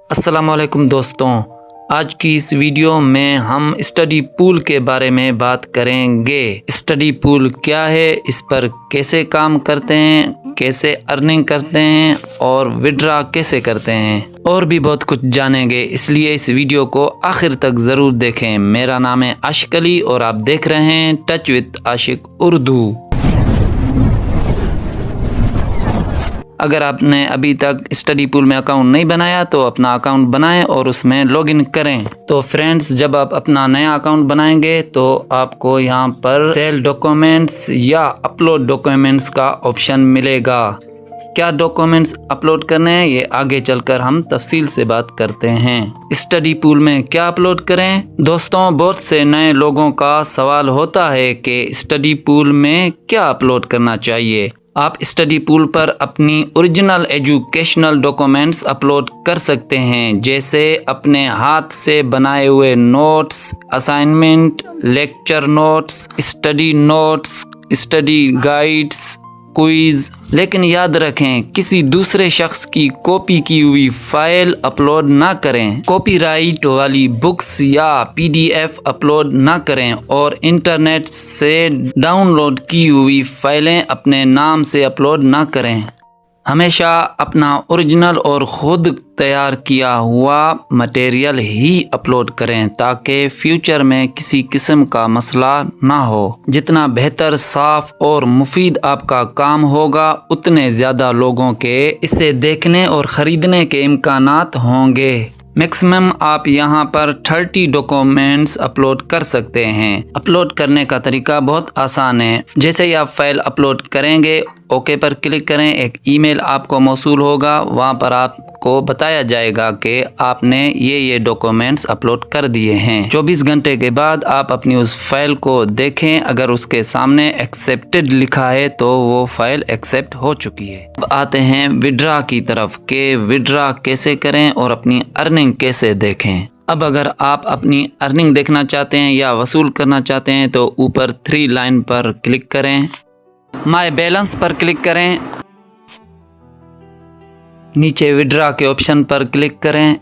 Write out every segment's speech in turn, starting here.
السلام علیکم دوستوں، آج کی اس ویڈیو میں ہم اسٹڈی پول کے بارے میں بات کریں گے۔ اسٹڈی پول کیا ہے، اس پر کیسے کام کرتے ہیں، کیسے ارننگ کرتے ہیں اور وڈرا کیسے کرتے ہیں، اور بھی بہت کچھ جانیں گے، اس لیے اس ویڈیو کو آخر تک ضرور دیکھیں۔ میرا نام ہے عاشق علی اور آپ دیکھ رہے ہیں ٹچ وتھ عاشق اردو۔ اگر آپ نے ابھی تک اسٹڈی پول میں اکاؤنٹ نہیں بنایا تو اپنا اکاؤنٹ بنائیں اور اس میں لاگ ان کریں۔ تو فرینڈز، جب آپ اپنا نیا اکاؤنٹ بنائیں گے تو آپ کو یہاں پر سیل ڈاکومنٹس یا اپلوڈ ڈاکومنٹس کا آپشن ملے گا۔ کیا ڈاکومنٹس اپلوڈ کرنے ہیں یہ آگے چل کر ہم تفصیل سے بات کرتے ہیں۔ اسٹڈی پول میں کیا اپلوڈ کریں؟ دوستوں، بہت سے نئے لوگوں کا سوال ہوتا ہے کہ اسٹڈی پول میں کیا اپلوڈ کرنا چاہیے۔ آپ اسٹڈی پول پر اپنی اوریجنل ایجوکیشنل ڈاکومنٹس اپلوڈ کر سکتے ہیں، جیسے اپنے ہاتھ سے بنائے ہوئے notes, assignment, lecture notes, study notes, study guides, quiz. لیکن یاد رکھیں، کسی دوسرے شخص کی کاپی کی ہوئی فائل اپلوڈ نہ کریں، کاپی رائٹ والی بکس یا PDF اپلوڈ نہ کریں، اور انٹرنیٹ سے ڈاؤن لوڈ کی ہوئی فائلیں اپنے نام سے اپلوڈ نہ کریں۔ ہمیشہ اپنا اوریجنل اور خود تیار کیا ہوا مٹیریل ہی اپلوڈ کریں تاکہ فیوچر میں کسی قسم کا مسئلہ نہ ہو۔ جتنا بہتر، صاف اور مفید آپ کا کام ہوگا، اتنے زیادہ لوگوں کے اسے دیکھنے اور خریدنے کے امکانات ہوں گے۔ میکسیمم آپ یہاں پر 30 ڈاکومنٹس اپلوڈ کر سکتے ہیں۔ اپلوڈ کرنے کا طریقہ بہت آسان ہے۔ جیسے ہی آپ فائل اپلوڈ کریں گے، اوکے پر کلک کریں، ایک ای میل آپ کو موصول ہوگا، وہاں پر آپ کو بتایا جائے گا کہ آپ نے یہ ڈاکومنٹس اپلوڈ کر دیے ہیں۔ 24 گھنٹے کے بعد آپ اپنی اس فائل کو دیکھیں، اگر اس کے سامنے ایکسیپٹڈ لکھا ہے تو وہ فائل ایکسیپٹ ہو چکی ہے۔ اب آتے ہیں وڈرا کی طرف کہ وڈرا کیسے کریں اور اپنی ارننگ کیسے دیکھیں۔ اب اگر آپ اپنی ارننگ دیکھنا چاہتے ہیں یا وصول کرنا چاہتے ہیں تو اوپر 3 لائن پر کلک کریں، مائی بیلنس پر کلک کریں، نیچے وڈرا کے آپشن پر کلک کریں۔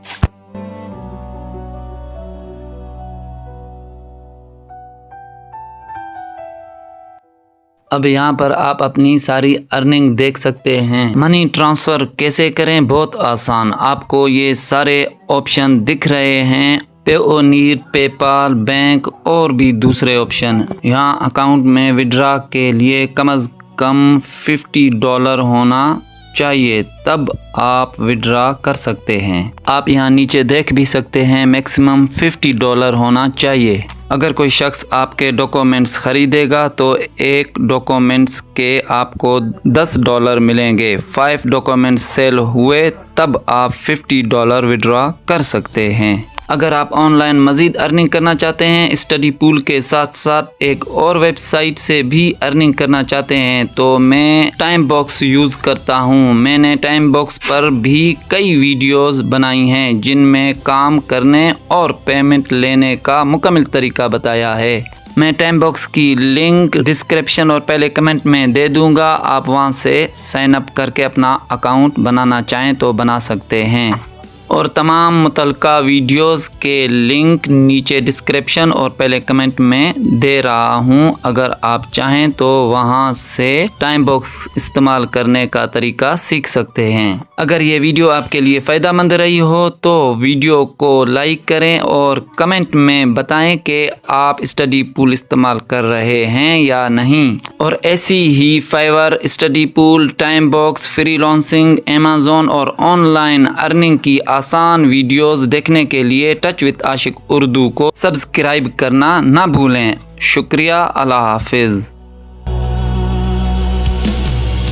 اب یہاں پر آپ اپنی ساری ارننگ دیکھ سکتے ہیں۔ منی ٹرانسفر کیسے کریں؟ بہت آسان، آپ کو یہ سارے آپشن دکھ رہے ہیں، پیونیر، پے پال، بینک اور بھی دوسرے آپشن۔ یہاں اکاؤنٹ میں وڈرا کے لیے کم از کم $50 ہونا چاہیے، تب آپ وڈرا کر سکتے ہیں۔ آپ یہاں نیچے دیکھ بھی سکتے ہیں، میکسیمم $50 ہونا چاہیے۔ اگر کوئی شخص آپ کے ڈاکومنٹس خریدے گا تو ایک ڈاکومنٹس کے آپ کو $10 ملیں گے۔ 5 ڈاکومنٹس سیل ہوئے تب آپ $50 وڈرا کر سکتے ہیں۔ اگر آپ آن لائن مزید ارننگ کرنا چاہتے ہیں، اسٹڈی پول کے ساتھ ساتھ ایک اور ویب سائٹ سے بھی ارننگ کرنا چاہتے ہیں، تو میں ٹائم باکس یوز کرتا ہوں۔ میں نے ٹائم باکس پر بھی کئی ویڈیوز بنائی ہیں جن میں کام کرنے اور پیمنٹ لینے کا مکمل طریقہ بتایا ہے۔ میں ٹائم باکس کی لنک ڈسکرپشن اور پہلے کمنٹ میں دے دوں گا، آپ وہاں سے سائن اپ کر کے اپنا اکاؤنٹ بنانا چاہیں تو بنا سکتے ہیں، اور تمام متعلقہ ویڈیوز کے لنک نیچے ڈسکرپشن اور پہلے کمنٹ میں دے رہا ہوں۔ اگر آپ چاہیں تو وہاں سے ٹائم باکس استعمال کرنے کا طریقہ سیکھ سکتے ہیں۔ اگر یہ ویڈیو آپ کے لیے فائدہ مند رہی ہو تو ویڈیو کو لائک کریں اور کمنٹ میں بتائیں کہ آپ اسٹڈی پول استعمال کر رہے ہیں یا نہیں، اور ایسی ہی Fiverr, study pool, time box, freelancing, Amazon اور آن لائن ارننگ کی آسان ویڈیوز دیکھنے کے لیے ٹچ وتھ عاشق اردو کو سبسکرائب کرنا نہ بھولیں۔ شکریہ، اللہ حافظ۔